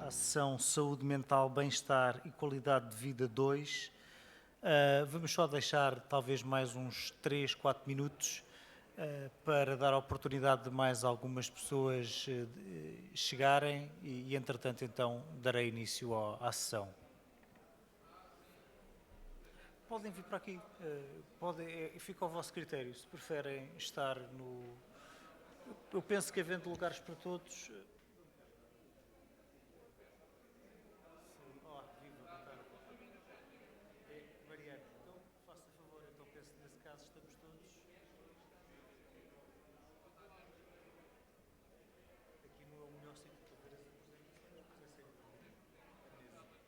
à sessão Saúde Mental, Bem-Estar e Qualidade de Vida 2. Vamos só deixar talvez mais uns 3, 4 minutos para dar a oportunidade de mais algumas pessoas chegarem e, entretanto, então, darei início à sessão. Podem vir para aqui, fica ao vosso critério, se preferem estar no... Eu penso que havendo lugares para todos... Olá, viva, boa tarde. Mariana, então faça favor, então penso que nesse caso estamos todos... Aqui não é o melhor sítio para ver as apresentações, mas é sério. A mesa.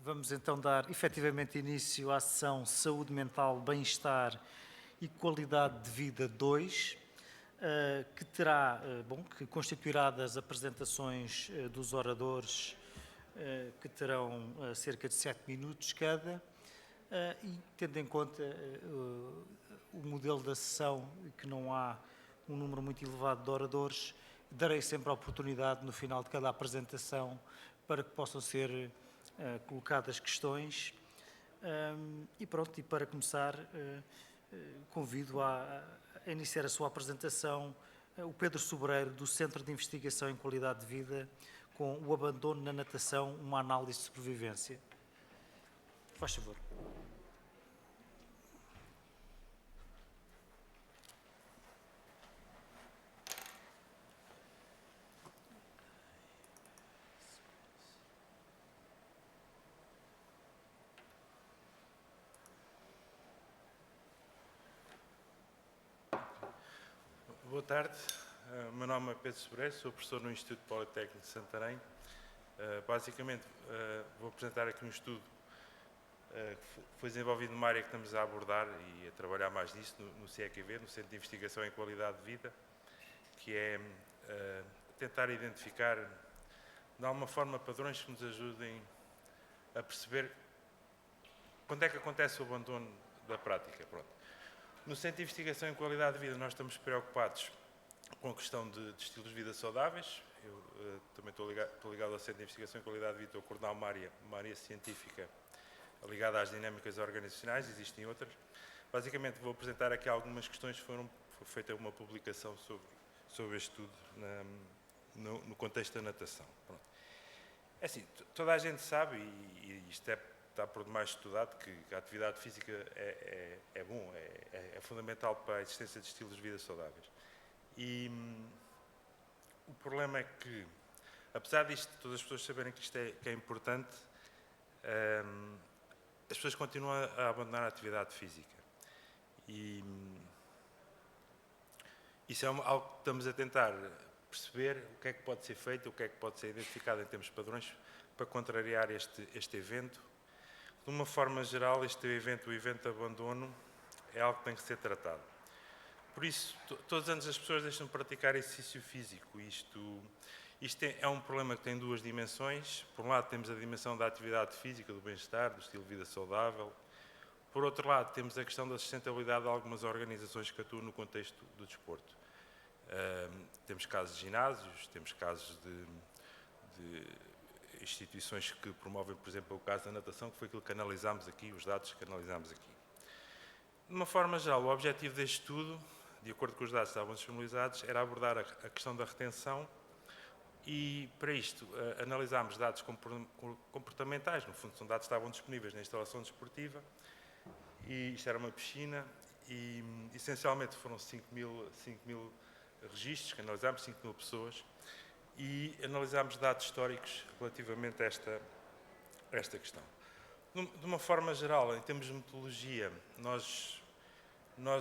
Vamos então dar efetivamente início à sessão Saúde Mental, Bem-Estar e Qualidade de Vida 2, que terá, que constituirá das apresentações dos oradores, que terão cerca de 7 minutos cada, e tendo em conta o modelo da sessão, que não há um número muito elevado de oradores, darei sempre a oportunidade no final de cada apresentação para que possam ser colocadas questões. E pronto, e para começar, convido a iniciar a sua apresentação o Pedro Sobreiro, do Centro de Investigação em Qualidade de Vida, com o abandono na natação, uma análise de sobrevivência. Faz favor. Boa tarde. O meu nome é Pedro Sobreiro, sou professor no Instituto Politécnico de Santarém. Basicamente, vou apresentar aqui um estudo que foi desenvolvido numa área que estamos a abordar e a trabalhar mais nisso, no CEQV, no Centro de Investigação em Qualidade de Vida, que é tentar identificar, de alguma forma, padrões que nos ajudem a perceber quando é que acontece o abandono da prática. Pronto. No Centro de Investigação em Qualidade de Vida, nós estamos preocupados com a questão de estilos de vida saudáveis. Eu também estou ligado ao Centro de Investigação em Qualidade de Vida, estou a coordenar uma área científica ligada às dinâmicas organizacionais, existem outras. Basicamente, vou apresentar aqui algumas questões. Foi feita uma publicação sobre este estudo no contexto da natação. Pronto. É assim, toda a gente sabe, e isto está por demais estudado, que a atividade física é bom, é fundamental para a existência de estilos de vida saudáveis. E o problema é que, apesar disto, todas as pessoas saberem que isto é importante, as pessoas continuam a abandonar a atividade física. E isso é algo que estamos a tentar perceber o que é que pode ser feito, o que é que pode ser identificado em termos de padrões para contrariar este evento. De uma forma geral, o evento de abandono, é algo que tem que ser tratado. Por isso, todos os anos as pessoas deixam de praticar exercício físico. Isto é um problema que tem duas dimensões. Por um lado, temos a dimensão da atividade física, do bem-estar, do estilo de vida saudável. Por outro lado, temos a questão da sustentabilidade de algumas organizações que atuam no contexto do desporto. Temos casos de ginásios, temos casos de instituições que promovem, por exemplo, o caso da natação, que foi aquilo que analisámos aqui, os dados que analisámos aqui. De uma forma geral, o objetivo deste estudo, de acordo com os dados que estavam disponibilizados, era abordar a questão da retenção e, para isto, analisámos dados comportamentais, no fundo são dados que estavam disponíveis na instalação desportiva, e isto era uma piscina, e essencialmente foram 5 mil registros que analisámos, 5 mil pessoas, e analisámos dados históricos relativamente a esta questão. De uma forma geral, em termos de metodologia, nós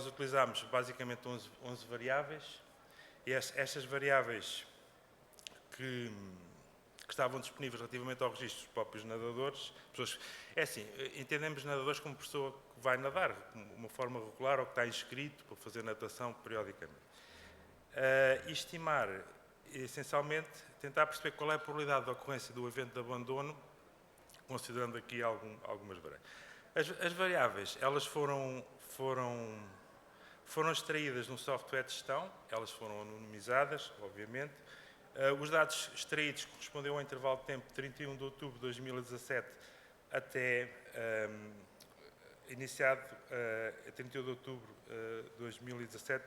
utilizámos basicamente 11 variáveis, e estas variáveis que estavam disponíveis relativamente ao registro dos próprios nadadores. É assim, entendemos nadadores como pessoa que vai nadar de uma forma regular ou que está inscrito para fazer natação periodicamente. E estimar, essencialmente, tentar perceber qual é a probabilidade de ocorrência do evento de abandono, considerando aqui algumas variáveis. As variáveis, elas foram extraídas num software de gestão, elas foram anonimizadas, obviamente. Os dados extraídos correspondem ao intervalo de tempo de 31 de outubro de 2017 até iniciado a 31 de outubro de 2017.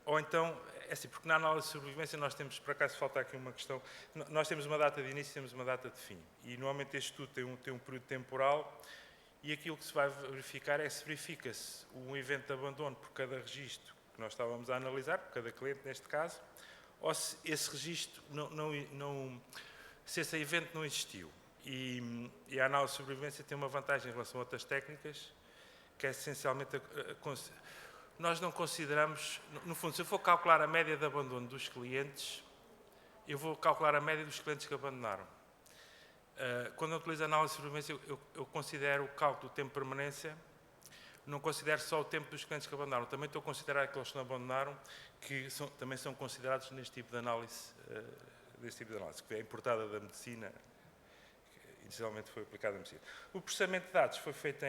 Ou então, é assim, porque na análise de sobrevivência nós temos, por acaso falta aqui uma questão, nós temos uma data de início e temos uma data de fim. E normalmente este estudo tem um período temporal, e aquilo que se vai verificar é se verifica-se um evento de abandono por cada registro que nós estávamos a analisar, por cada cliente neste caso, ou se esse registro se esse evento não existiu. E a análise de sobrevivência tem uma vantagem em relação a outras técnicas, que é essencialmente nós não consideramos, no fundo, se eu for calcular a média de abandono dos clientes, eu vou calcular a média dos clientes que abandonaram. Quando eu utilizo a análise de sobrevivência, eu considero o cálculo do tempo de permanência, não considero só o tempo dos clientes que abandonaram, também estou a considerar aqueles que não abandonaram, que também são considerados neste tipo de análise, que é importada da medicina, que inicialmente foi aplicada na medicina. O processamento de dados foi feito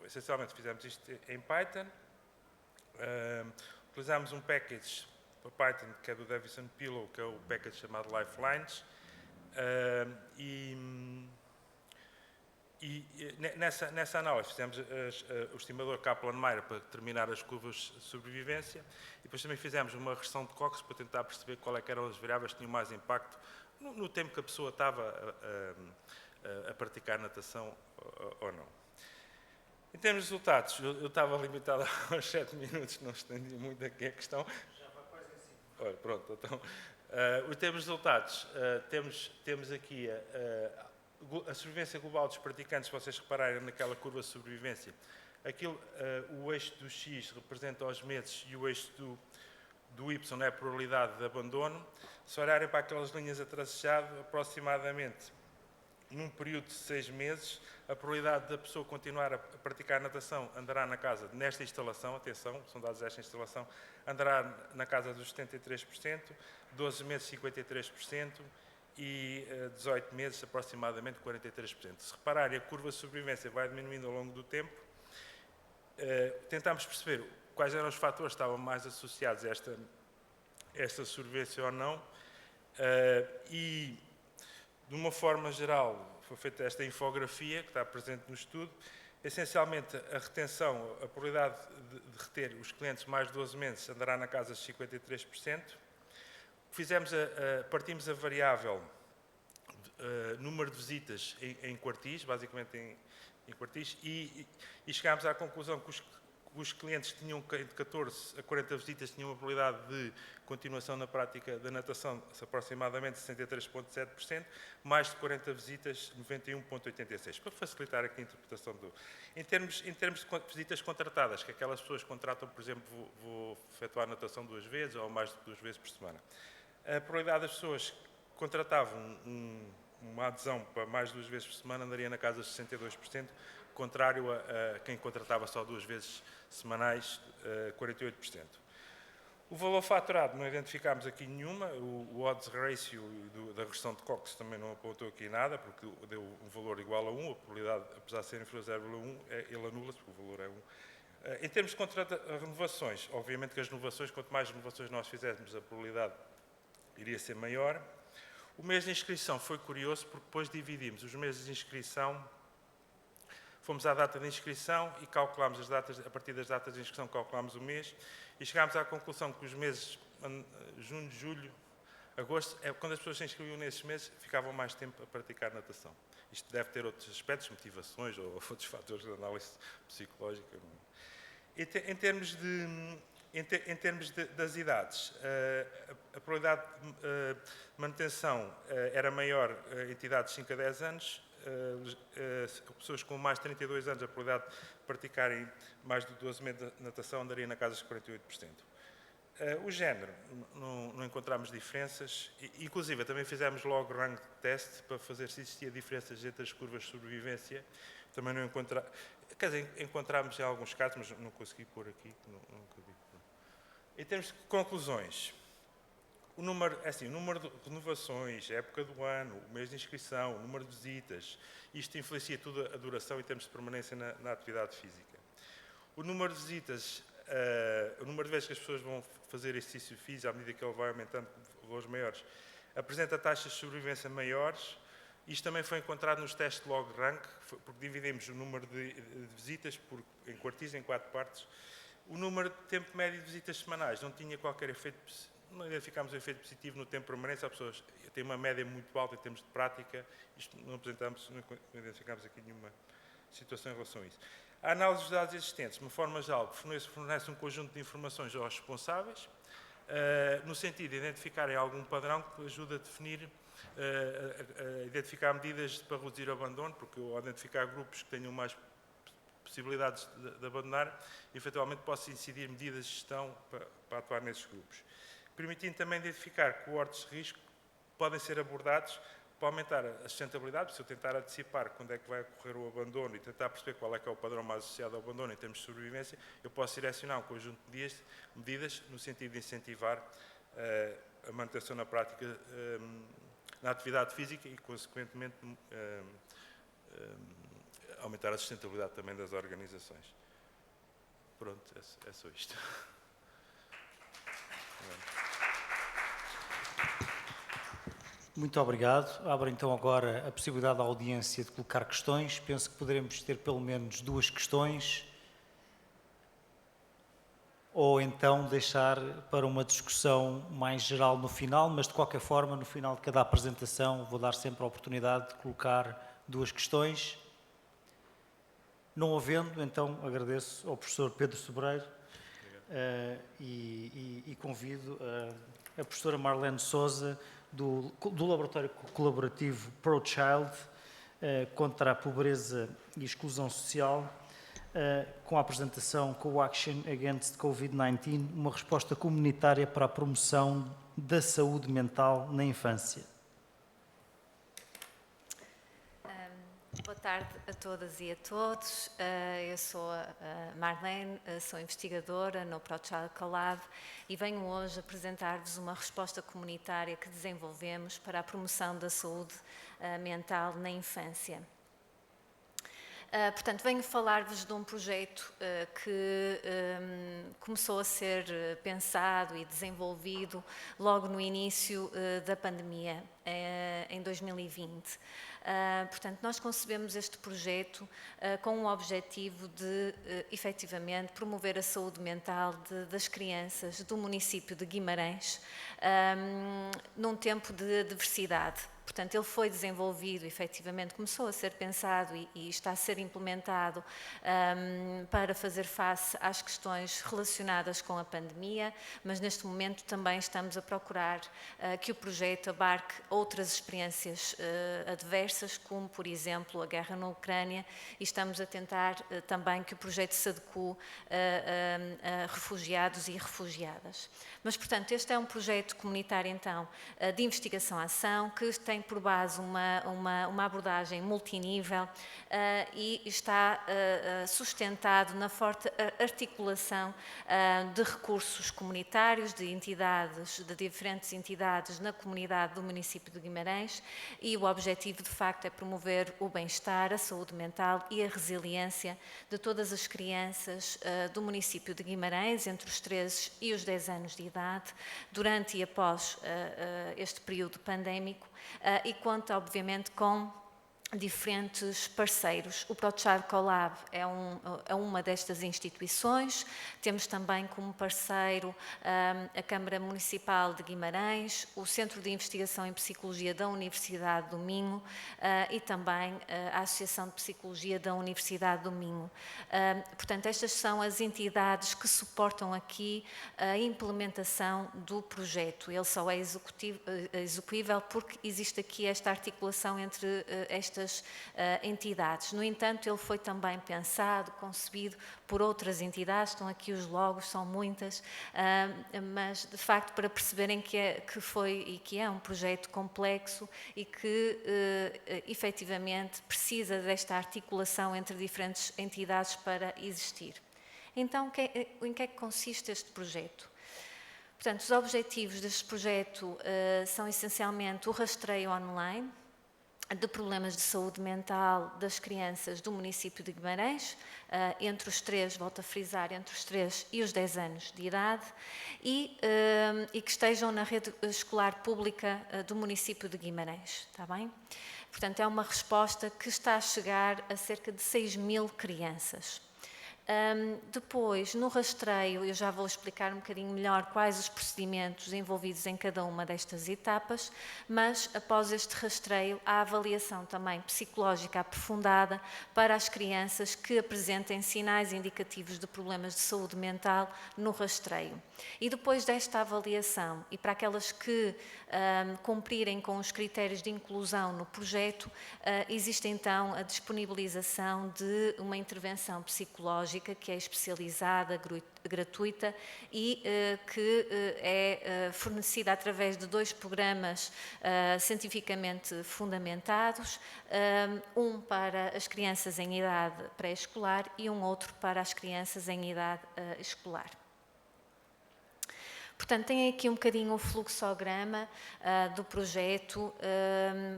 essencialmente fizemos isto em Python, utilizámos um package para Python que é do Davison Pillow, que é o package chamado Lifelines, nessa análise fizemos o estimador Kaplan-Meier para determinar as curvas de sobrevivência, e depois também fizemos uma regressão de Cox para tentar perceber qual é que eram as variáveis que tinham mais impacto no tempo que a pessoa estava a praticar natação ou não. Em termos de resultados, eu estava limitado aos 7 minutos, não estendi muito aqui a questão. Já vai quase em 5. Olha, pronto, então, em termos de resultados, temos aqui a sobrevivência global dos praticantes, se vocês repararem naquela curva de sobrevivência, o eixo do X representa os meses e o eixo do Y é a probabilidade de abandono. Se olharem para aquelas linhas a tracejado, aproximadamente num período de 6 meses, a probabilidade da pessoa continuar a praticar natação andará na casa, nesta instalação, atenção, são dados desta instalação, andará na casa dos 73%, 12 meses 53% e 18 meses aproximadamente 43%. Se repararem, a curva de sobrevivência vai diminuindo ao longo do tempo. Tentámos perceber quais eram os fatores que estavam mais associados a esta sobrevivência ou não, e de uma forma geral foi feita esta infografia que está presente no estudo. Essencialmente a retenção, a probabilidade de reter os clientes mais de 12 meses andará na casa de 53%. Partimos a variável número de visitas em quartis, basicamente em quartis, e chegámos à conclusão que os clientes que tinham de 14 a 40 visitas tinham uma probabilidade de continuação na prática da natação de aproximadamente 63,7%, mais de 40 visitas 91,86%, para facilitar aqui a interpretação do... Em termos de visitas contratadas, que aquelas pessoas que contratam, por exemplo, vou efetuar natação 2 vezes ou mais de 2 vezes por semana. A probabilidade das pessoas que contratavam uma adesão para mais de 2 vezes por semana andaria na casa de 62%, contrário a quem contratava só 2 vezes semanais, 48%. O valor faturado não identificámos aqui nenhuma, o odds ratio da regressão de Cox também não apontou aqui nada, porque deu um valor igual a 1, a probabilidade, apesar de ser inferior a 0,1, ele anula-se, porque o valor é 1. Em termos de renovações, obviamente que as renovações, quanto mais renovações nós fizéssemos, a probabilidade iria ser maior. O mês de inscrição foi curioso, porque depois dividimos os meses de inscrição. Fomos à data de inscrição e calculámos as datas, a partir das datas de inscrição calculámos o mês e chegámos à conclusão que os meses junho, julho, agosto, quando as pessoas se inscreviam nesses meses, ficavam mais tempo a praticar natação. Isto deve ter outros aspectos, motivações ou outros fatores de análise psicológica. Em termos das idades, a probabilidade de manutenção era maior em entidades de 5 a 10 anos, pessoas com mais de 32 anos, a probabilidade de praticarem mais de 12 meses de natação andaria na casa dos 48%. O género, não encontramos diferenças, inclusive também fizemos log rank test para fazer se existia diferenças entre as curvas de sobrevivência, também não encontramos, quer dizer, encontramos em alguns casos, mas não consegui pôr aqui, nunca vi. Em termos de conclusões, o número de renovações, a época do ano, o mês de inscrição, o número de visitas, isto influencia tudo a duração em termos de permanência na atividade física. O número de visitas, o número de vezes que as pessoas vão fazer exercício físico, à medida que ele vai aumentando com valores maiores, apresenta taxas de sobrevivência maiores. Isto também foi encontrado nos testes de log rank, porque dividimos o número de visitas em quartis, em 4 partes. O número de tempo médio de visitas semanais não tinha qualquer efeito, não identificámos o efeito positivo no tempo de permanência. As pessoas têm uma média muito alta em termos de prática, isto não identificámos aqui nenhuma situação em relação a isso. A análise dos dados existentes, de uma forma geral, fornece um conjunto de informações aos responsáveis, no sentido de identificarem algum padrão que ajude a definir, a identificar medidas para reduzir o abandono, porque ao identificar grupos que tenham mais possibilidades de abandonar, eventualmente posso incidir medidas de gestão para atuar nesses grupos. Permitindo também identificar coortes de risco que podem ser abordados para aumentar a sustentabilidade. Se eu tentar antecipar quando é que vai ocorrer o abandono e tentar perceber qual é que é o padrão mais associado ao abandono em termos de sobrevivência, eu posso direcionar um conjunto de medidas no sentido de incentivar a manutenção na prática na atividade física e, consequentemente, aumentar a sustentabilidade também das organizações. Pronto, é só isto. Muito obrigado. Abro então agora a possibilidade da audiência de colocar questões. Penso que poderemos ter pelo menos 2 questões. Ou então deixar para uma discussão mais geral no final, mas de qualquer forma, no final de cada apresentação, vou dar sempre a oportunidade de colocar 2 questões. Não havendo, então agradeço ao professor Pedro Sobreiro e convido a professora Marlene Sousa, do Laboratório Colaborativo ProChild contra a Pobreza e Exclusão Social, com a apresentação Coaction Against COVID-19, uma resposta comunitária para a promoção da saúde mental na infância. Boa tarde a todas e a todos. Eu sou a Marlene, sou investigadora no ProChild Collab e venho hoje apresentar-vos uma resposta comunitária que desenvolvemos para a promoção da saúde mental na infância. Portanto, venho falar-vos de um projeto que começou a ser pensado e desenvolvido logo no início da pandemia, em 2020. Portanto, nós concebemos este projeto com o objetivo de, efetivamente, promover a saúde mental das crianças do município de Guimarães num tempo de adversidade. Portanto, ele foi desenvolvido, efetivamente, começou a ser pensado e está a ser implementado para fazer face às questões relacionadas com a pandemia, mas neste momento também estamos a procurar que o projeto abarque outras experiências adversas, como, por exemplo, a guerra na Ucrânia, e estamos a tentar também que o projeto se adeque a refugiados e refugiadas. Mas, portanto, este é um projeto comunitário, então, de investigação-ação, que tem por base uma abordagem multinível e está sustentado na forte articulação de recursos comunitários, de diferentes entidades na comunidade do município de Guimarães, e o objetivo, de facto, é promover o bem-estar, a saúde mental e a resiliência de todas as crianças do município de Guimarães, entre os 13 e os 10 anos de idade, durante e após este período pandémico, e conta, obviamente, com diferentes parceiros. O ProChild Collab é uma destas instituições. Temos também como parceiro a Câmara Municipal de Guimarães, o Centro de Investigação em Psicologia da Universidade do Minho e também a Associação de Psicologia da Universidade do Minho. Portanto, estas são as entidades que suportam aqui a implementação do projeto. Ele só é execuível porque existe aqui esta articulação entre estas entidades. No entanto, ele foi também pensado, concebido por outras entidades, estão aqui os logos, são muitas, mas de facto para perceberem que foi e que é um projeto complexo e que efetivamente precisa desta articulação entre diferentes entidades para existir. Então, em que é que consiste este projeto? Portanto, os objetivos deste projeto são essencialmente o rastreio online de problemas de saúde mental das crianças do município de Guimarães, entre os 3, volto a frisar, entre os 3 e os 10 anos de idade, e que estejam na rede escolar pública do município de Guimarães, está bem? Portanto, é uma resposta que está a chegar a cerca de 6.000 crianças. Depois, no rastreio, eu já vou explicar um bocadinho melhor quais os procedimentos envolvidos em cada uma destas etapas, mas após este rastreio, há avaliação também psicológica aprofundada para as crianças que apresentem sinais indicativos de problemas de saúde mental no rastreio. E depois desta avaliação, e para aquelas que cumprirem com os critérios de inclusão no projeto, existe então a disponibilização de uma intervenção psicológica que é especializada, gratuita e que é fornecida através de 2 programas cientificamente fundamentados, um para as crianças em idade pré-escolar e um outro para as crianças em idade escolar. Portanto, tem aqui um bocadinho o fluxograma do projeto.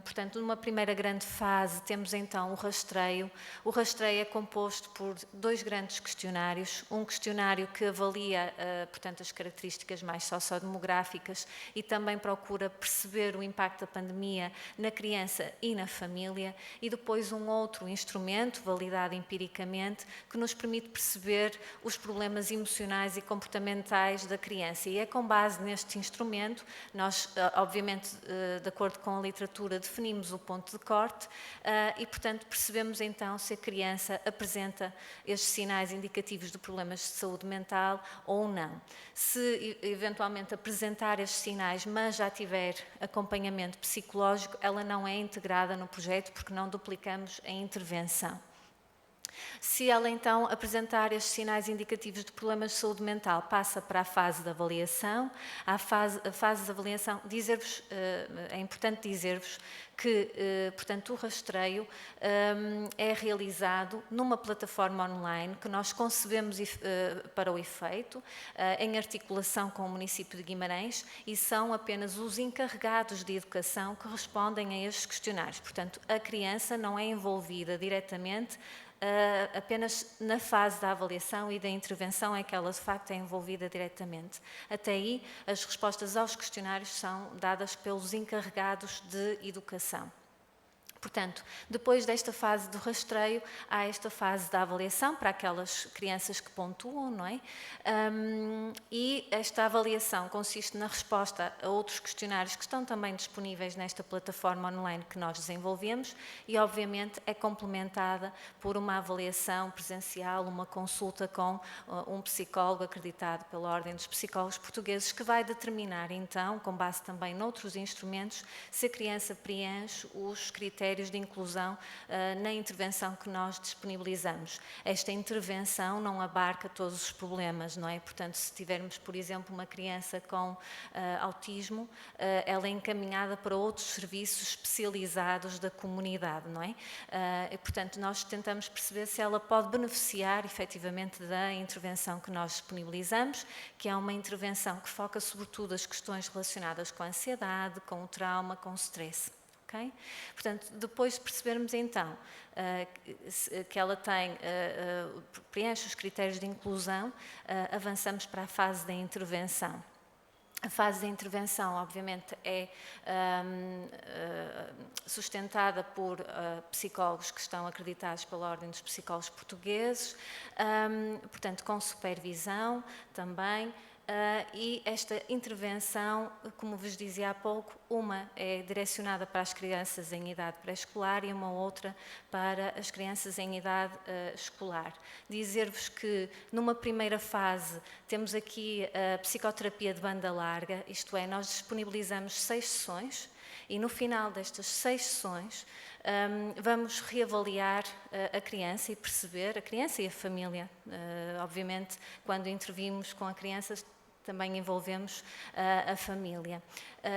Portanto, numa primeira grande fase, temos então o rastreio. O rastreio é composto por 2 grandes questionários. Um questionário que avalia, portanto, as características mais sociodemográficas e também procura perceber o impacto da pandemia na criança e na família. E depois um outro instrumento, validado empiricamente, que nos permite perceber os problemas emocionais e comportamentais da criança. E é com base neste instrumento, nós, obviamente, de acordo com a literatura, definimos o ponto de corte e, portanto, percebemos então se a criança apresenta estes sinais indicativos de problemas de saúde mental ou não. Se eventualmente apresentar estes sinais, mas já tiver acompanhamento psicológico, ela não é integrada no projeto porque não duplicamos a intervenção. Se ela então apresentar estes sinais indicativos de problemas de saúde mental, passa para a fase de avaliação. A fase de avaliação, é importante dizer-vos que, portanto, o rastreio é realizado numa plataforma online que nós concebemos para o efeito, em articulação com o município de Guimarães, e são apenas os encarregados de educação que respondem a estes questionários. Portanto, a criança não é envolvida diretamente, apenas na fase da avaliação e da intervenção é que ela de facto é envolvida diretamente. Até aí, as respostas aos questionários são dadas pelos encarregados de educação. Portanto, depois desta fase do rastreio, há esta fase da avaliação para aquelas crianças que pontuam, não é? E esta avaliação consiste na resposta a outros questionários que estão também disponíveis nesta plataforma online que nós desenvolvemos e, obviamente, é complementada por uma avaliação presencial, uma consulta com um psicólogo acreditado pela Ordem dos Psicólogos Portugueses, que vai determinar, então, com base também noutros instrumentos, se a criança preenche os critérios de inclusão na intervenção que nós disponibilizamos. Esta intervenção não abarca todos os problemas, não é? Portanto, se tivermos, por exemplo, uma criança com autismo, ela é encaminhada para outros serviços especializados da comunidade, não é? E, portanto, nós tentamos perceber se ela pode beneficiar, efetivamente, da intervenção que nós disponibilizamos, que é uma intervenção que foca, sobretudo, as questões relacionadas com a ansiedade, com o trauma, com o stress. Okay? Portanto, depois de percebermos então que ela preenche os critérios de inclusão, avançamos para a fase da intervenção. A fase de intervenção, obviamente, é sustentada por psicólogos que estão acreditados pela Ordem dos Psicólogos Portugueses, portanto, com supervisão também. E esta intervenção, como vos dizia há pouco, uma é direcionada para as crianças em idade pré-escolar e uma outra para as crianças em idade escolar. Dizer-vos que numa primeira fase temos aqui a psicoterapia de banda larga, isto é, nós disponibilizamos 6 sessões e no final destas 6 sessões vamos reavaliar a criança e perceber, a criança e a família, obviamente quando intervimos com a criança também envolvemos a família.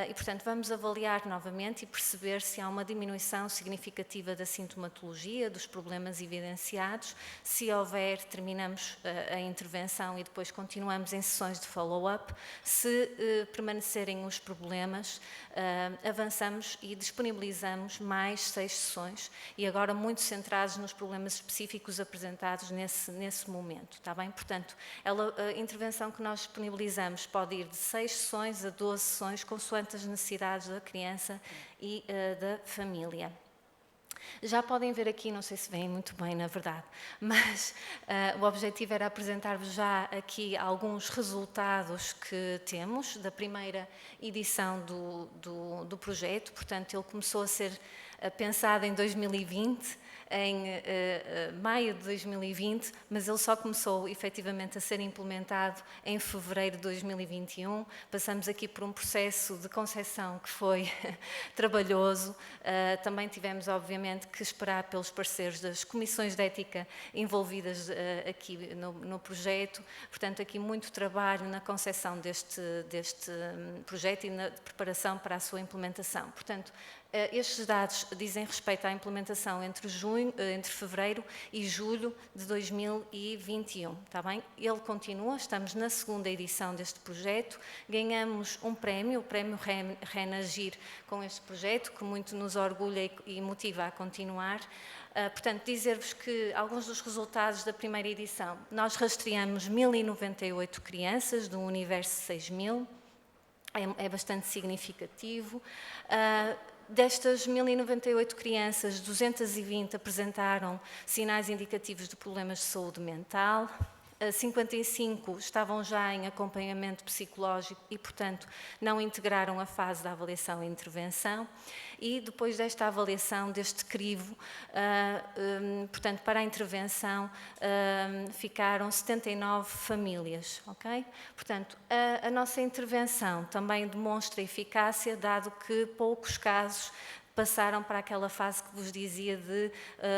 E, portanto, vamos avaliar novamente e perceber se há uma diminuição significativa da sintomatologia, dos problemas evidenciados. Se houver, terminamos a intervenção e depois continuamos em sessões de follow-up. Se permanecerem os problemas, avançamos e disponibilizamos mais 6 sessões e agora muito centrados nos problemas específicos apresentados nesse momento, está bem? Portanto, a intervenção que nós disponibilizamos pode ir de 6 sessões a 12 sessões, consoante as necessidades da criança e da família. Já podem ver aqui, não sei se veem muito bem, na verdade, mas o objetivo era apresentar-vos já aqui alguns resultados que temos da primeira edição do projeto. Portanto, ele começou a ser pensado em 2020, em maio de 2020, mas ele só começou efetivamente a ser implementado em fevereiro de 2021. Passamos aqui por um processo de concepção que foi trabalhoso. Também tivemos, obviamente, que esperar pelos parceiros das comissões de ética envolvidas aqui no projeto. Portanto, aqui muito trabalho na concepção deste projeto e na preparação para a sua implementação. Portanto, estes dados dizem respeito à implementação entre fevereiro e julho de 2021, está bem? Ele continua, estamos na segunda edição deste projeto, ganhamos um prémio, o prémio Renagir, com este projeto, que muito nos orgulha e motiva a continuar. Portanto, dizer-vos que alguns dos resultados da primeira edição, nós rastreamos 1098 crianças do universo 6.000, é bastante significativo. Destas 1098 crianças, 220 apresentaram sinais indicativos de problemas de saúde mental, 55 estavam já em acompanhamento psicológico e, portanto, não integraram a fase da avaliação e intervenção. E depois desta avaliação, deste crivo, portanto, para a intervenção, ficaram 79 famílias, ok? Portanto, a nossa intervenção também demonstra eficácia, dado que poucos casos passaram para aquela fase que vos dizia de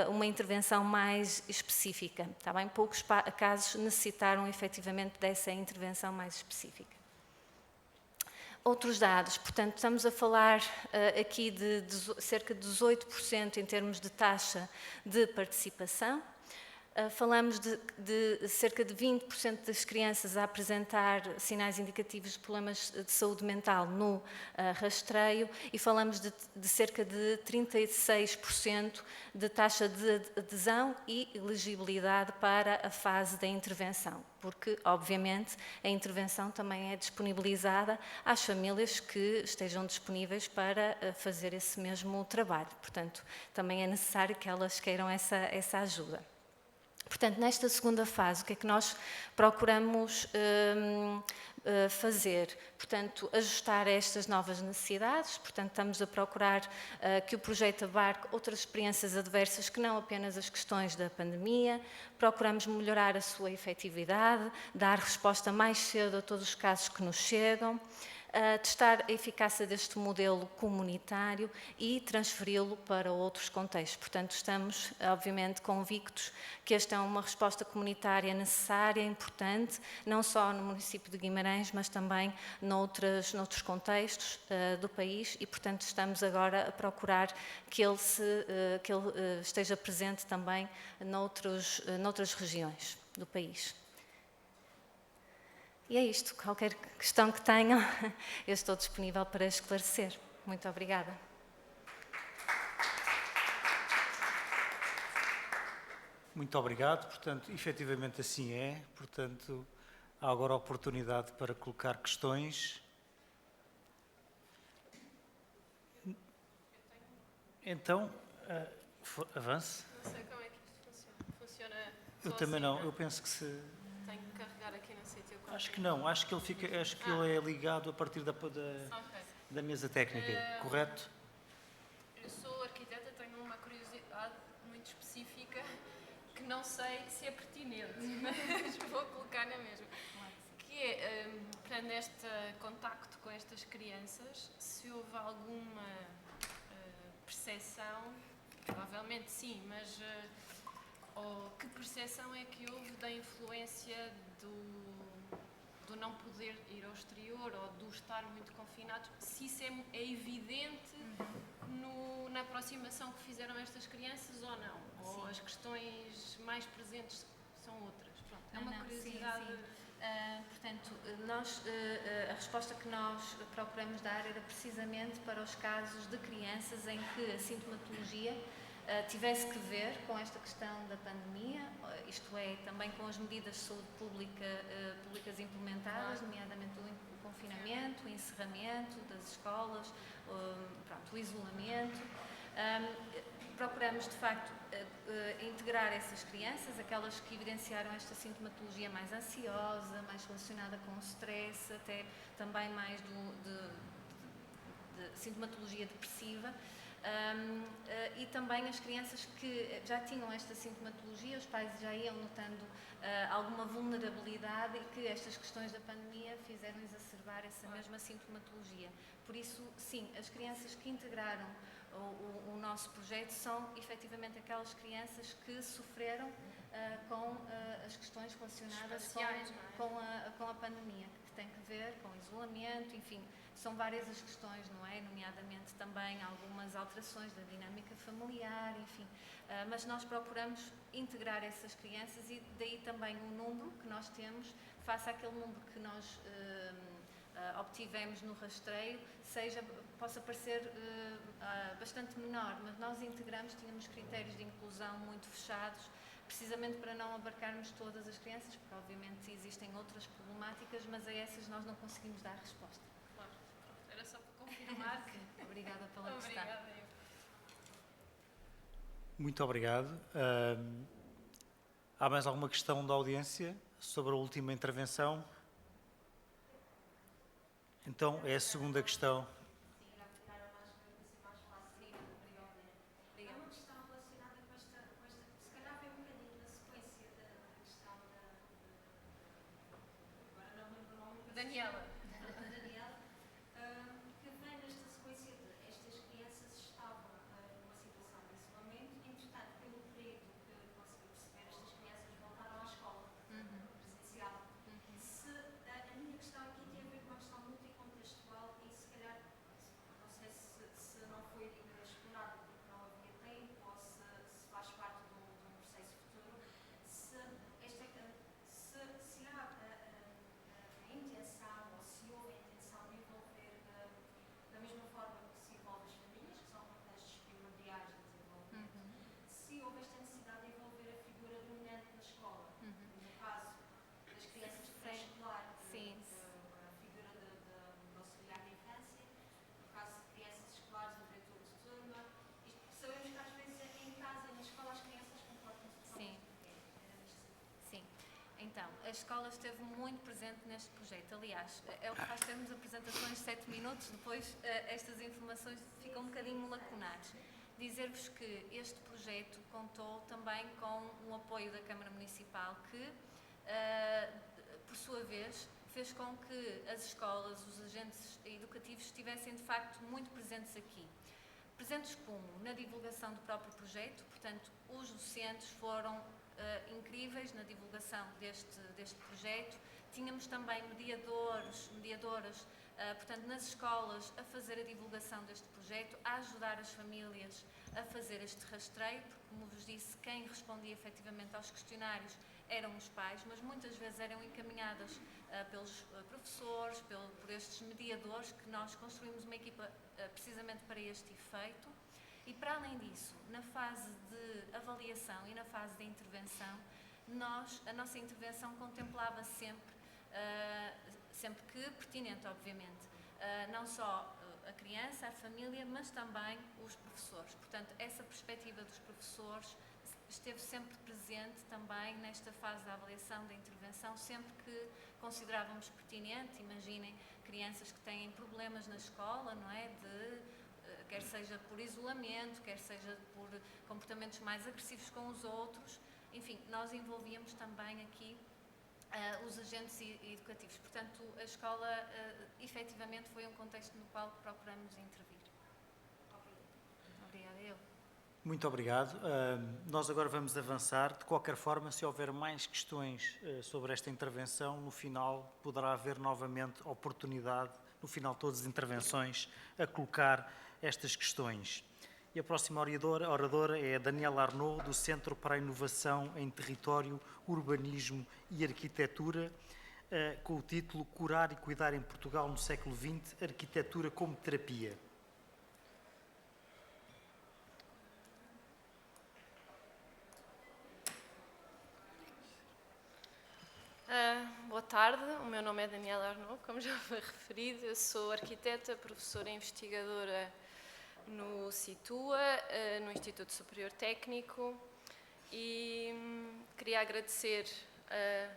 uma intervenção mais específica. Está bem? Poucos casos necessitaram efetivamente dessa intervenção mais específica. Outros dados, portanto, estamos a falar aqui de cerca de 18% em termos de taxa de participação. Falamos de cerca de 20% das crianças a apresentar sinais indicativos de problemas de saúde mental no rastreio e falamos de cerca de 36% de taxa de adesão e elegibilidade para a fase da intervenção, porque, obviamente, a intervenção também é disponibilizada às famílias que estejam disponíveis para fazer esse mesmo trabalho. Portanto, também é necessário que elas queiram essa ajuda. Portanto, nesta segunda fase, o que é que nós procuramos fazer? Portanto, ajustar a estas novas necessidades. Portanto, estamos a procurar que o projeto abarque outras experiências adversas que não apenas as questões da pandemia. Procuramos melhorar a sua efetividade, dar resposta mais cedo a todos os casos que nos chegam. Testar a eficácia deste modelo comunitário e transferi-lo para outros contextos. Portanto, estamos, obviamente, convictos que esta é uma resposta comunitária necessária, importante, não só no município de Guimarães, mas também noutros contextos do país e, portanto, estamos agora a procurar que ele esteja presente também noutras regiões do país. E é isto. Qualquer questão que tenham, eu estou disponível para esclarecer. Muito obrigada. Muito obrigado. Portanto, efetivamente assim é. Portanto, há agora a oportunidade para colocar questões. Então, avance. Não sei como é que isto funciona. Eu também não. Eu penso que se... Tenho que carregar aqui no sítio. Acho que não. Acho que ele é ligado a partir da mesa técnica, correto? Eu sou arquiteta, tenho uma curiosidade muito específica que não sei se é pertinente, mas vou colocar na mesma. Que é, portanto, neste contacto com estas crianças, se houve alguma percepção, provavelmente sim, mas que percepção é que houve da influência do não poder ir ao exterior ou do estar muito confinados, se isso é evidente na aproximação que fizeram estas crianças ou não? Ou as questões mais presentes são outras? Pronto, é uma curiosidade. Sim. Portanto, a resposta que nós procuramos dar era precisamente para os casos de crianças em que a sintomatologia tivesse que ver com esta questão da pandemia, isto é, também com as medidas de saúde públicas implementadas, nomeadamente o confinamento, o encerramento das escolas, o isolamento. Procuramos, de facto, integrar essas crianças, aquelas que evidenciaram esta sintomatologia mais ansiosa, mais relacionada com o stress, até também mais de sintomatologia depressiva. E também as crianças que já tinham esta sintomatologia, os pais já iam notando alguma vulnerabilidade e que estas questões da pandemia fizeram exacerbar essa mesma sintomatologia. Por isso, sim, as crianças que integraram o nosso projeto são efetivamente aquelas crianças que sofreram com as questões relacionadas com a pandemia, que tem que ver com isolamento, enfim. São várias as questões, não é? Nomeadamente também algumas alterações da dinâmica familiar, enfim. Mas nós procuramos integrar essas crianças e daí também o número que nós temos, face àquele número que nós obtivemos no rastreio, possa parecer bastante menor, mas nós integramos, tínhamos critérios de inclusão muito fechados, precisamente para não abarcarmos todas as crianças, porque obviamente existem outras problemáticas, mas a essas nós não conseguimos dar resposta. Era só para confirmar que... Obrigada pela questão. Obrigada. Muito obrigado. Há mais alguma questão da audiência sobre a última intervenção? Então, é a segunda questão. Daniela. Que vem nesta sequência de estas crianças estavam Então, a escola esteve muito presente neste projeto. Aliás, é o que faz termos apresentações de 7 minutos, depois estas informações ficam um bocadinho lacunares. Dizer-vos que este projeto contou também com o apoio da Câmara Municipal, que, por sua vez, fez com que as escolas, os agentes educativos estivessem de facto muito presentes aqui. Presentes como? Na divulgação do próprio projeto, portanto, os docentes foram incríveis na divulgação deste projeto. Tínhamos também mediadoras, portanto, nas escolas a fazer a divulgação deste projeto, a ajudar as famílias a fazer este rastreio, porque, como vos disse, quem respondia efetivamente aos questionários eram os pais, mas muitas vezes eram encaminhadas pelos professores, por estes mediadores, que nós construímos uma equipa precisamente para este efeito. E, para além disso, na fase de avaliação e na fase de intervenção, a nossa intervenção contemplava sempre que pertinente, obviamente, não só a criança, a família, mas também os professores. Portanto, essa perspectiva dos professores esteve sempre presente também nesta fase da avaliação, da intervenção, sempre que considerávamos pertinente. Imaginem crianças que têm problemas na escola, não é? Quer seja por isolamento, quer seja por comportamentos mais agressivos com os outros. Enfim, nós envolvíamos também aqui os agentes educativos. Portanto, a escola efetivamente foi um contexto no qual procuramos intervir. Obrigada eu. Muito obrigado. Nós agora vamos avançar. De qualquer forma, se houver mais questões sobre esta intervenção, no final poderá haver novamente oportunidade, no final de todas as intervenções, a colocar estas questões. E a próxima oradora é a Daniela Arnaud, do Centro para a Inovação em Território, Urbanismo e Arquitetura, com o título Curar e Cuidar em Portugal no século XX, Arquitetura como Terapia. Boa tarde, o meu nome é Daniela Arnaud, como já foi referido, eu sou arquiteta, professora e investigadora no SITUA, no Instituto Superior Técnico, e queria agradecer,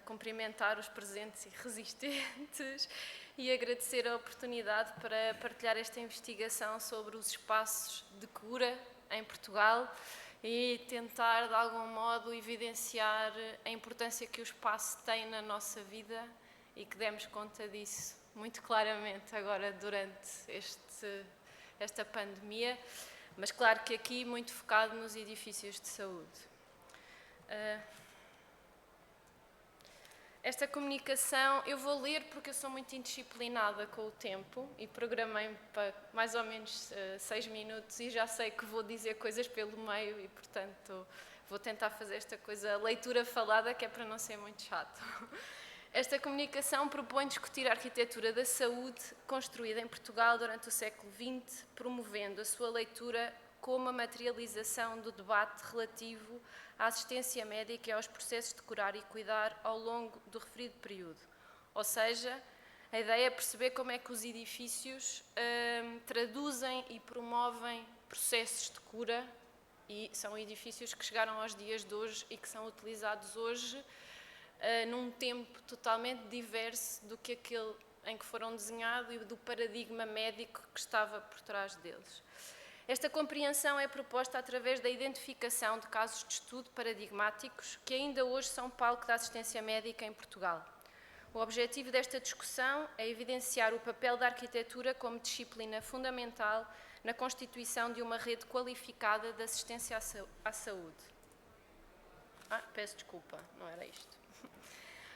cumprimentar os presentes e resistentes e agradecer a oportunidade para partilhar esta investigação sobre os espaços de cura em Portugal e tentar, de algum modo, evidenciar a importância que o espaço tem na nossa vida e que demos conta disso muito claramente agora durante esta pandemia, mas claro que aqui muito focado nos edifícios de saúde. Esta comunicação eu vou ler porque eu sou muito indisciplinada com o tempo e programei-me para mais ou menos 6 minutos e já sei que vou dizer coisas pelo meio e, portanto, vou tentar fazer esta coisa, leitura falada, que é para não ser muito chato. Esta comunicação propõe discutir a arquitetura da saúde construída em Portugal durante o século XX, promovendo a sua leitura como a materialização do debate relativo à assistência médica e aos processos de curar e cuidar ao longo do referido período. Ou seja, a ideia é perceber como é que os edifícios traduzem e promovem processos de cura, e são edifícios que chegaram aos dias de hoje e que são utilizados hoje num tempo totalmente diverso do que aquele em que foram desenhados e do paradigma médico que estava por trás deles. Esta compreensão é proposta através da identificação de casos de estudo paradigmáticos que ainda hoje são palco da assistência médica em Portugal. O objetivo desta discussão é evidenciar o papel da arquitetura como disciplina fundamental na constituição de uma rede qualificada de assistência à saúde. Peço desculpa, não era isto.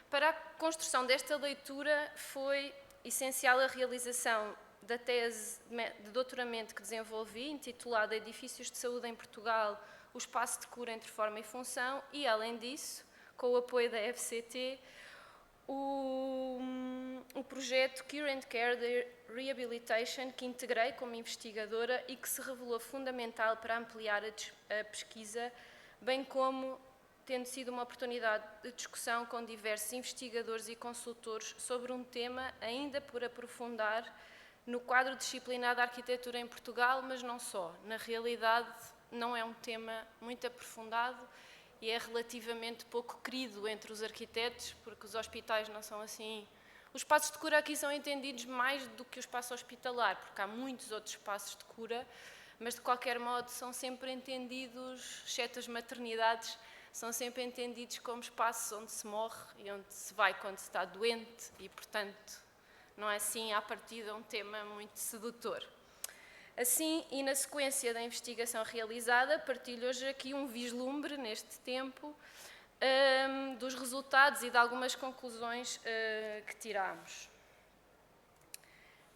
Para a construção desta leitura foi essencial a realização da tese de doutoramento que desenvolvi, intitulada Edifícios de Saúde em Portugal, o espaço de cura entre forma e função, e, além disso, com o apoio da FCT, o projeto Cure and Care Rehabilitation, que integrei como investigadora e que se revelou fundamental para ampliar a pesquisa, bem como tendo sido uma oportunidade de discussão com diversos investigadores e consultores sobre um tema ainda por aprofundar no quadro disciplinar da arquitetura em Portugal, mas não só. Na realidade, não é um tema muito aprofundado e é relativamente pouco querido entre os arquitetos, porque os hospitais não são assim. Os espaços de cura aqui são entendidos mais do que o espaço hospitalar, porque há muitos outros espaços de cura, mas de qualquer modo são sempre entendidos, exceto as maternidades, são sempre entendidos como espaços onde se morre e onde se vai quando se está doente e, portanto, não é assim à partida um tema muito sedutor. Assim, e na sequência da investigação realizada, partilho hoje aqui um vislumbre neste tempo dos resultados e de algumas conclusões que tiramos.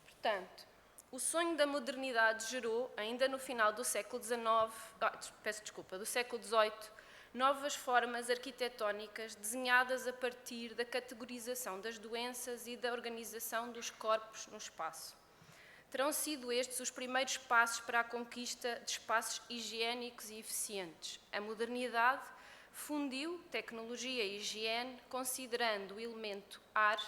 Portanto, o sonho da modernidade gerou, ainda no final do século XIX, do século XVIII, novas formas arquitetónicas desenhadas a partir da categorização das doenças e da organização dos corpos no espaço. Terão sido estes os primeiros passos para a conquista de espaços higiênicos e eficientes. A modernidade fundiu tecnologia e higiene, considerando o elemento ar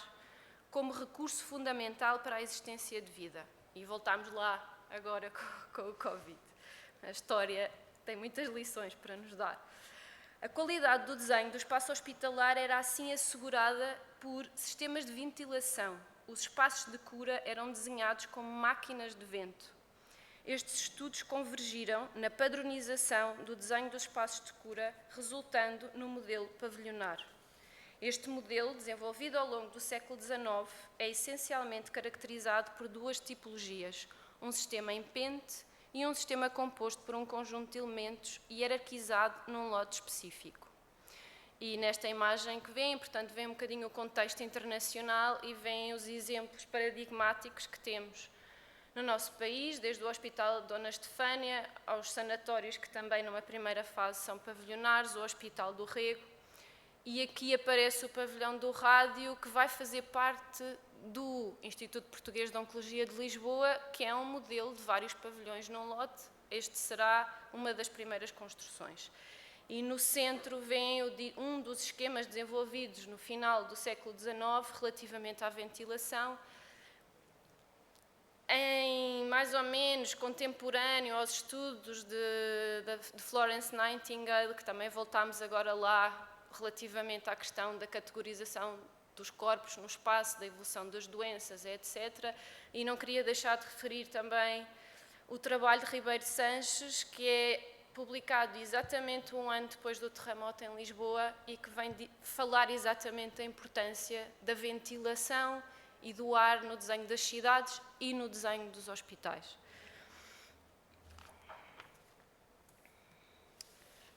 como recurso fundamental para a existência de vida. E voltamos lá agora com o Covid. A história tem muitas lições para nos dar. A qualidade do desenho do espaço hospitalar era assim assegurada por sistemas de ventilação. Os espaços de cura eram desenhados como máquinas de vento. Estes estudos convergiram na padronização do desenho dos espaços de cura, resultando no modelo pavilionar. Este modelo, desenvolvido ao longo do século XIX, é essencialmente caracterizado por duas tipologias, um sistema em pente e um sistema composto por um conjunto de elementos hierarquizado num lote específico. E nesta imagem que vêem, portanto, vêem um bocadinho o contexto internacional e vêem os exemplos paradigmáticos que temos no nosso país, desde o Hospital de Dona Estefânia aos sanatórios que também numa primeira fase são pavilionares, o Hospital do Rego. E aqui aparece o pavilhão do rádio, que vai fazer parte do Instituto Português de Oncologia de Lisboa, que é um modelo de vários pavilhões num lote. Este será uma das primeiras construções. E no centro vem um dos esquemas desenvolvidos no final do século XIX relativamente à ventilação, em mais ou menos contemporâneo aos estudos de Florence Nightingale, que também voltámos agora lá, relativamente à questão da categorização dos corpos no espaço, da evolução das doenças, etc. E não queria deixar de referir também o trabalho de Ribeiro Sanches, que é publicado exatamente um ano depois do terremoto em Lisboa e que vem falar exatamente da importância da ventilação e do ar no desenho das cidades e no desenho dos hospitais.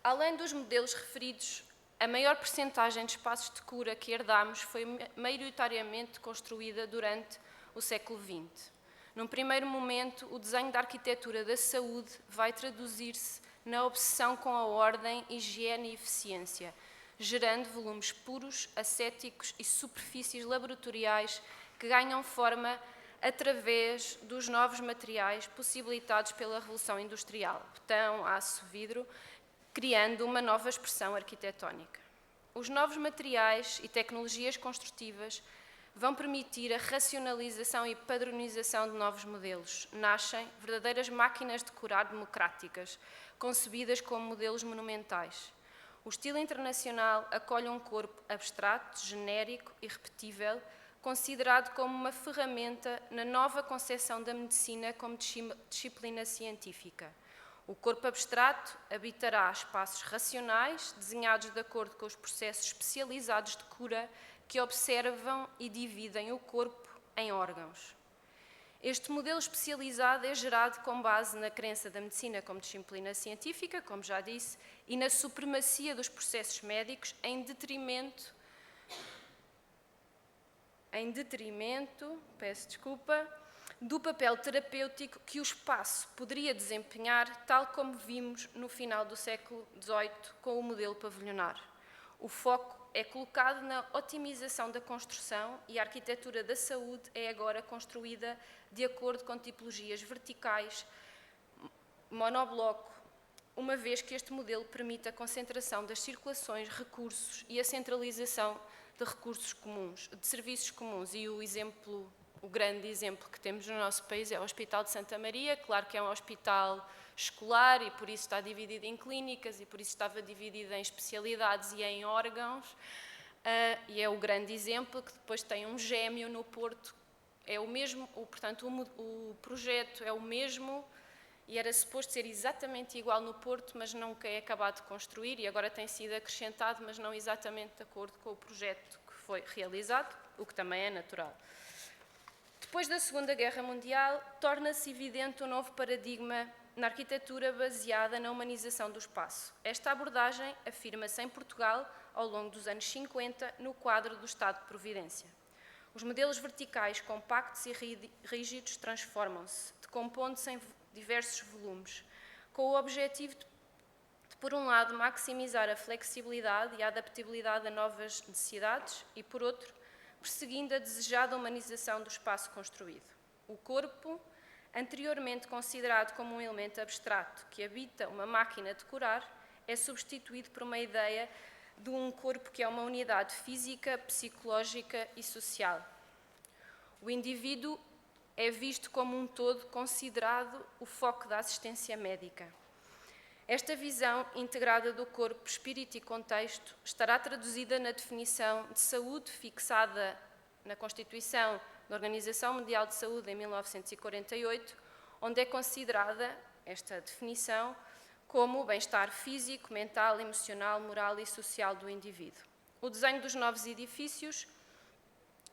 Além dos modelos referidos, a maior percentagem de espaços de cura que herdámos foi maioritariamente construída durante o século XX. Num primeiro momento, o desenho da arquitetura da saúde vai traduzir-se na obsessão com a ordem, higiene e eficiência, gerando volumes puros, ascéticos e superfícies laboratoriais que ganham forma através dos novos materiais possibilitados pela Revolução Industrial, betão, aço, vidro, criando uma nova expressão arquitetónica. Os novos materiais e tecnologias construtivas vão permitir a racionalização e padronização de novos modelos. Nascem verdadeiras máquinas de curar democráticas, concebidas como modelos monumentais. O estilo internacional acolhe um corpo abstrato, genérico e repetível, considerado como uma ferramenta na nova concepção da medicina como disciplina científica. O corpo abstrato habitará espaços racionais, desenhados de acordo com os processos especializados de cura que observam e dividem o corpo em órgãos. Este modelo especializado é gerado com base na crença da medicina como disciplina científica, como já disse, e na supremacia dos processos médicos em detrimento, do papel terapêutico que o espaço poderia desempenhar, tal como vimos no final do século XVIII com o modelo pavilionar. O foco é colocado na otimização da construção e a arquitetura da saúde é agora construída de acordo com tipologias verticais, monobloco, uma vez que este modelo permite a concentração das circulações, recursos e a centralização de recursos comuns, de serviços comuns. E o exemplo o grande exemplo que temos no nosso país é o Hospital de Santa Maria. Claro que é um hospital escolar e por isso está dividido em clínicas e por isso estava dividido em especialidades e em órgãos. E é o grande exemplo que depois tem um gêmeo no Porto. É o mesmo, portanto, o projeto é o mesmo e era suposto ser exatamente igual no Porto, mas nunca é acabado de construir e agora tem sido acrescentado, mas não exatamente de acordo com o projeto que foi realizado, o que também é natural. Depois da Segunda Guerra Mundial, torna-se evidente um novo paradigma na arquitetura baseada na humanização do espaço. Esta abordagem afirma-se em Portugal ao longo dos anos 50 no quadro do Estado de Providência. Os modelos verticais, compactos e rígidos transformam-se, decompondo-se em diversos volumes, com o objetivo de, por um lado, maximizar a flexibilidade e a adaptabilidade a novas necessidades e, por outro, perseguindo a desejada humanização do espaço construído. O corpo, anteriormente considerado como um elemento abstrato que habita uma máquina de curar, é substituído por uma ideia de um corpo que é uma unidade física, psicológica e social. O indivíduo é visto como um todo, considerado o foco da assistência médica. Esta visão integrada do corpo, espírito e contexto estará traduzida na definição de saúde fixada na Constituição da Organização Mundial de Saúde em 1948, onde é considerada esta definição como o bem-estar físico, mental, emocional, moral e social do indivíduo. O desenho dos novos edifícios,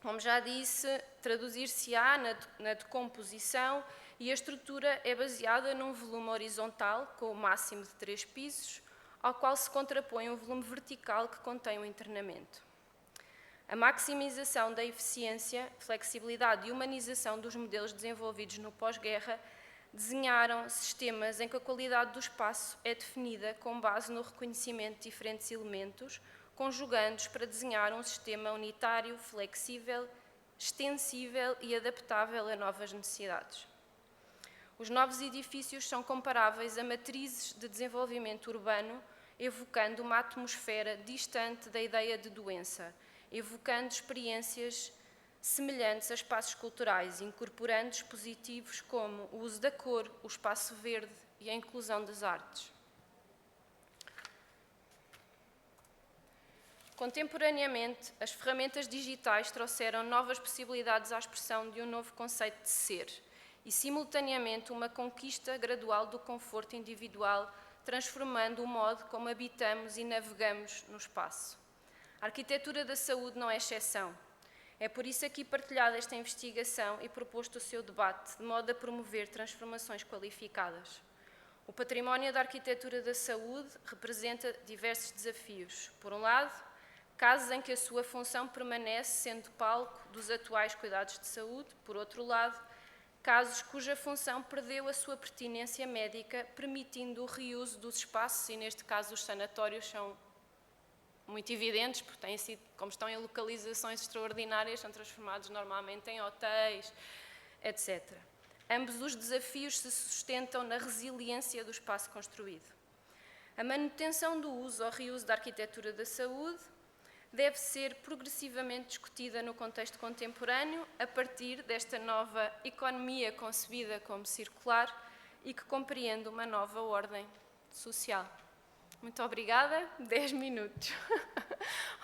como já disse, traduzir-se-á na decomposição e a estrutura é baseada num volume horizontal, com o máximo de 3 pisos, ao qual se contrapõe um volume vertical que contém o internamento. A maximização da eficiência, flexibilidade e humanização dos modelos desenvolvidos no pós-guerra desenharam sistemas em que a qualidade do espaço é definida com base no reconhecimento de diferentes elementos, conjugando-os para desenhar um sistema unitário, flexível, extensível e adaptável a novas necessidades. Os novos edifícios são comparáveis a matrizes de desenvolvimento urbano, evocando uma atmosfera distante da ideia de doença, evocando experiências semelhantes a espaços culturais, incorporando dispositivos como o uso da cor, o espaço verde e a inclusão das artes. Contemporaneamente, as ferramentas digitais trouxeram novas possibilidades à expressão de um novo conceito de ser e, simultaneamente, uma conquista gradual do conforto individual, transformando o modo como habitamos e navegamos no espaço. A arquitetura da saúde não é exceção. É por isso aqui partilhada esta investigação e proposto o seu debate, de modo a promover transformações qualificadas. O património da arquitetura da saúde representa diversos desafios. Por um lado, casos em que a sua função permanece sendo palco dos atuais cuidados de saúde. Por outro lado, casos cuja função perdeu a sua pertinência médica, permitindo o reuso dos espaços, e neste caso os sanatórios são muito evidentes, porque têm sido, como estão em localizações extraordinárias, são transformados normalmente em hotéis, etc. Ambos os desafios se sustentam na resiliência do espaço construído. A manutenção do uso ou reuso da arquitetura da saúde deve ser progressivamente discutida no contexto contemporâneo, a partir desta nova economia concebida como circular e que compreende uma nova ordem social. Muito obrigada. 10 minutos.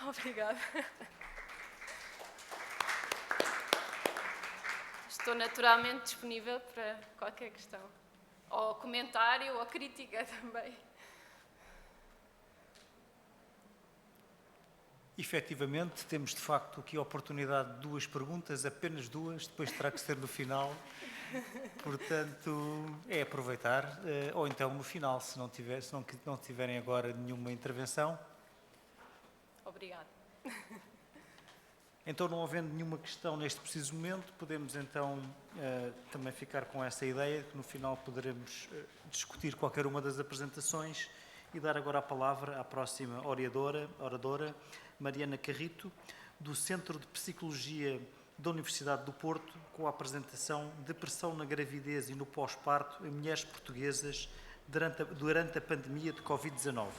Obrigada. Estou naturalmente disponível para qualquer questão, ou comentário, ou crítica também. Efetivamente, temos de facto aqui a oportunidade de 2 perguntas, apenas 2, depois terá que ser no final. Portanto, é aproveitar, ou então no final, se não tiverem agora nenhuma intervenção. Obrigada. Então, não havendo nenhuma questão neste preciso momento, podemos então também ficar com essa ideia, que no final poderemos discutir qualquer uma das apresentações e dar agora a palavra à próxima oradora, Mariana Carrito, do Centro de Psicologia da Universidade do Porto, com a apresentação Depressão na gravidez e no pós-parto em mulheres portuguesas durante a pandemia de Covid-19.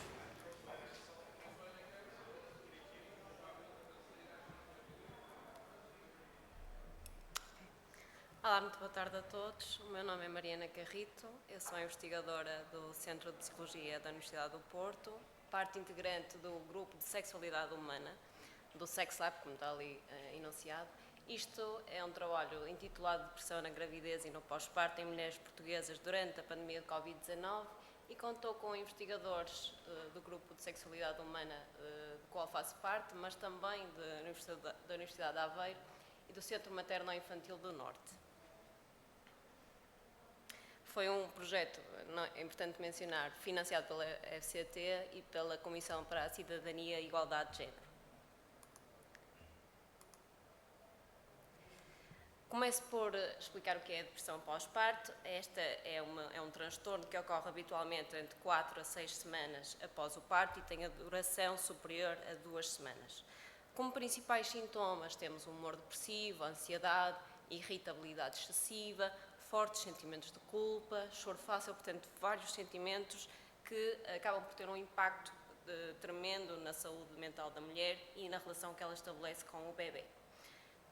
Olá, muito boa tarde a todos. O meu nome é Mariana Carrito, eu sou investigadora do Centro de Psicologia da Universidade do Porto, parte integrante do grupo de Sexualidade Humana, do Sex Lab, como está ali enunciado. Isto é um trabalho intitulado Depressão na gravidez e no pós-parto em mulheres portuguesas durante a pandemia de Covid-19 e contou com investigadores do grupo de Sexualidade Humana, do qual faço parte, mas também da Universidade de Aveiro e do Centro Materno-Infantil do Norte. Foi um projeto, é importante mencionar, financiado pela FCT e pela Comissão para a Cidadania e Igualdade de Género. Começo por explicar o que é a depressão pós-parto. Esta é um transtorno que ocorre habitualmente entre 4 a 6 semanas após o parto e tem a duração superior a 2 semanas. Como principais sintomas temos o humor depressivo, a ansiedade, irritabilidade excessiva, fortes sentimentos de culpa, choro fácil, portanto, vários sentimentos que acabam por ter um impacto tremendo na saúde mental da mulher e na relação que ela estabelece com o bebê.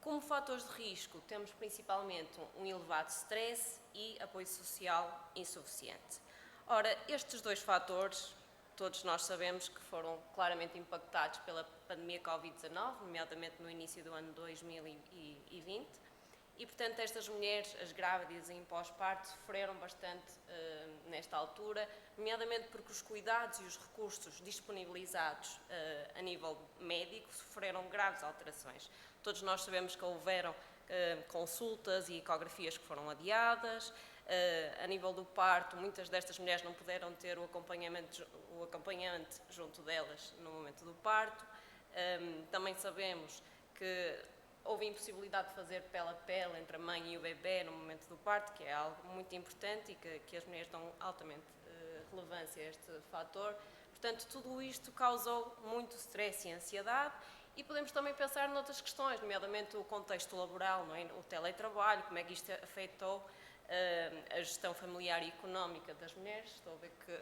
Como fatores de risco, temos principalmente um elevado stress e apoio social insuficiente. Ora, estes dois fatores, todos nós sabemos que foram claramente impactados pela pandemia Covid-19, nomeadamente no início do ano 2020, e, portanto, estas mulheres, as grávidas em pós-parto, sofreram bastante nesta altura, nomeadamente porque os cuidados e os recursos disponibilizados a nível médico sofreram graves alterações. Todos nós sabemos que houveram consultas e ecografias que foram adiadas. A nível do parto, muitas destas mulheres não puderam ter o acompanhamento junto delas no momento do parto. Também sabemos que houve impossibilidade de fazer pele a pele entre a mãe e o bebê no momento do parto, que é algo muito importante e que as mulheres dão altamente relevância a este fator. Portanto, tudo isto causou muito stress e ansiedade e podemos também pensar noutras questões, nomeadamente o contexto laboral, não é? O teletrabalho, como é que isto afetou a gestão familiar e económica das mulheres. Estou a ver que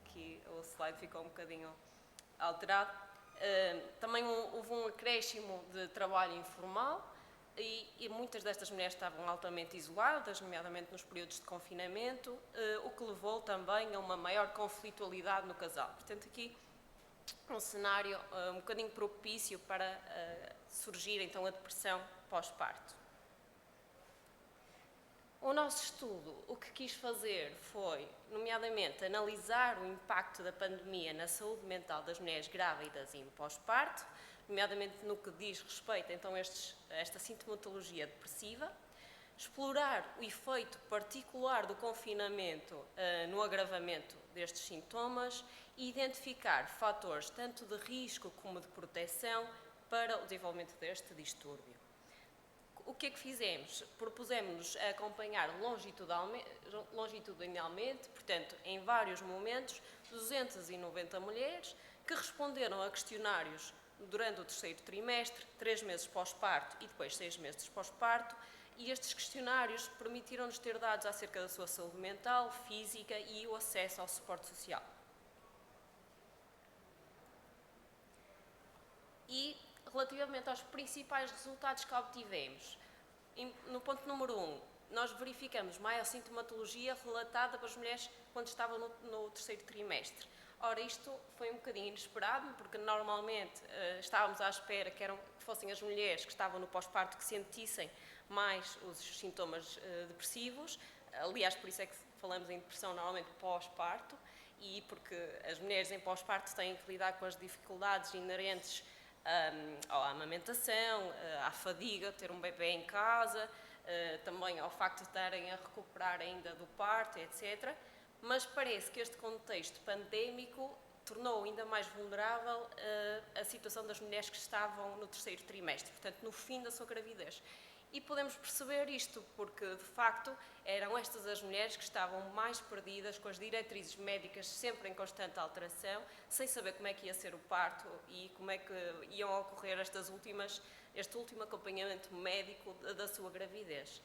aqui o slide ficou um bocadinho alterado. Também houve um acréscimo de trabalho informal e muitas destas mulheres estavam altamente isoladas, nomeadamente nos períodos de confinamento, o que levou também a uma maior conflitualidade no casal. Portanto, aqui um cenário um bocadinho propício para surgir então a depressão pós-parto. O nosso estudo, o que quis fazer foi, nomeadamente, analisar o impacto da pandemia na saúde mental das mulheres grávidas e no pós-parto, nomeadamente no que diz respeito então, a esta sintomatologia depressiva, explorar o efeito particular do confinamento no agravamento destes sintomas e identificar fatores tanto de risco como de proteção para o desenvolvimento deste distúrbio. O que é que fizemos? Propusemos-nos a acompanhar longitudinalmente, portanto, em vários momentos, 290 mulheres que responderam a questionários durante o terceiro trimestre, 3 meses pós-parto e depois 6 meses pós-parto, e estes questionários permitiram-nos ter dados acerca da sua saúde mental, física e o acesso ao suporte social. E, relativamente aos principais resultados que obtivemos, no ponto número 1, nós verificamos maior sintomatologia relatada para as mulheres quando estavam no terceiro trimestre. Ora, isto foi um bocadinho inesperado, porque normalmente estávamos à espera que fossem as mulheres que estavam no pós-parto que sentissem mais os sintomas depressivos. Aliás, por isso é que falamos em depressão normalmente pós-parto, e porque as mulheres em pós-parto têm que lidar com as dificuldades inerentes à amamentação, à fadiga, ter um bebê em casa, também ao facto de estarem a recuperar ainda do parto, etc. Mas parece que este contexto pandémico tornou ainda mais vulnerável a situação das mulheres que estavam no terceiro trimestre, portanto, no fim da sua gravidez. E podemos perceber isto porque, de facto, eram estas as mulheres que estavam mais perdidas, com as diretrizes médicas sempre em constante alteração, sem saber como é que ia ser o parto e como é que iam ocorrer este último acompanhamento médico da sua gravidez.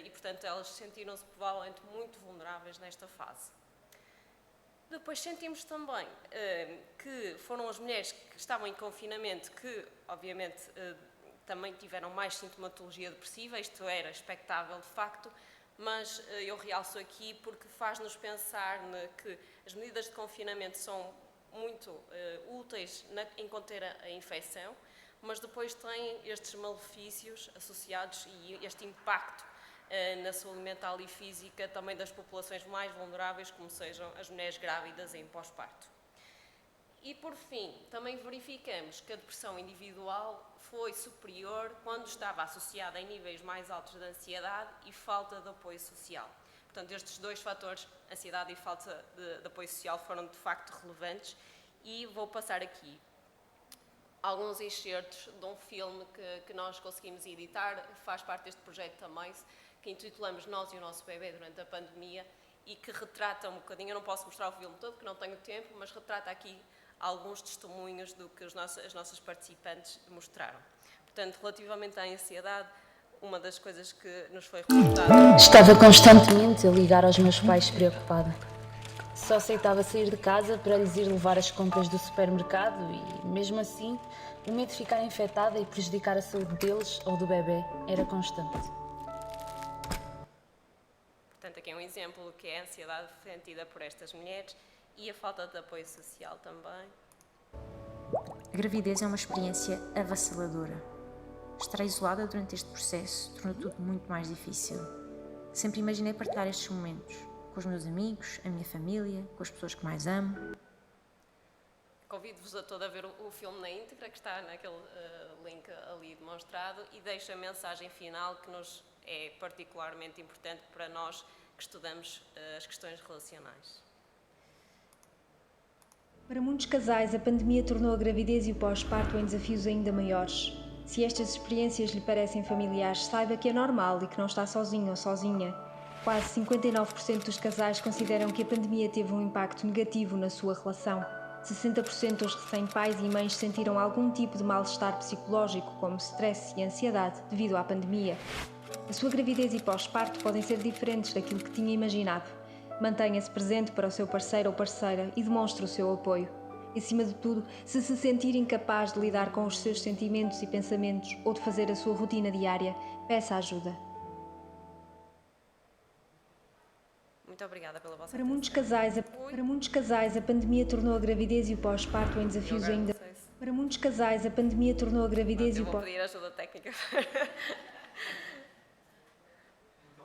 E, portanto, elas sentiram-se provavelmente muito vulneráveis nesta fase. Depois sentimos também que foram as mulheres que estavam em confinamento que, obviamente, também tiveram mais sintomatologia depressiva, isto era expectável de facto, mas eu realço aqui porque faz-nos pensar que as medidas de confinamento são muito úteis em conter a infecção, mas depois têm estes malefícios associados e este impacto na saúde mental e física também das populações mais vulneráveis, como sejam as mulheres grávidas em pós-parto. E, por fim, também verificamos que a depressão individual foi superior quando estava associada em níveis mais altos de ansiedade e falta de apoio social. Portanto, estes dois fatores, ansiedade e falta de apoio social, foram de facto relevantes, e vou passar aqui alguns excertos de um filme que nós conseguimos editar, faz parte deste projeto também, que intitulamos Nós e o Nosso Bebê durante a pandemia, e que retrata um bocadinho, eu não posso mostrar o filme todo porque não tenho tempo, mas retrata aqui alguns testemunhos do que as nossas participantes mostraram. Portanto, relativamente à ansiedade, uma das coisas que nos foi reportada... Estava constantemente a ligar aos meus pais preocupada. Só aceitava sair de casa para lhes ir levar as compras do supermercado e, mesmo assim, o medo de ficar infectada e prejudicar a saúde deles ou do bebê era constante. Portanto, aqui é um exemplo do que é a ansiedade sentida por estas mulheres e a falta de apoio social também. A gravidez é uma experiência avassaladora. Estar isolada durante este processo tornou tudo muito mais difícil. Sempre imaginei partilhar estes momentos com os meus amigos, a minha família, com as pessoas que mais amo. Convido-vos a todos a ver o filme na íntegra, que está naquele link ali demonstrado, e deixo a mensagem final que nos é particularmente importante para nós que estudamos as questões relacionais. Para muitos casais, a pandemia tornou a gravidez e o pós-parto em desafios ainda maiores. Se estas experiências lhe parecem familiares, saiba que é normal e que não está sozinho ou sozinha. Quase 59% dos casais consideram que a pandemia teve um impacto negativo na sua relação. 60% dos recém-pais e mães sentiram algum tipo de mal-estar psicológico, como stress e ansiedade, devido à pandemia. A sua gravidez e pós-parto podem ser diferentes daquilo que tinha imaginado. Mantenha-se presente para o seu parceiro ou parceira e demonstre o seu apoio. E, acima de tudo, se sentir incapaz de lidar com os seus sentimentos e pensamentos ou de fazer a sua rotina diária, peça ajuda. Muito obrigada pela vossa Para muitos casais, a pandemia tornou a gravidez e o pós-parto em desafios ainda... Para muitos casais, a pandemia tornou a gravidez e o vou pós... pedir ajuda técnica.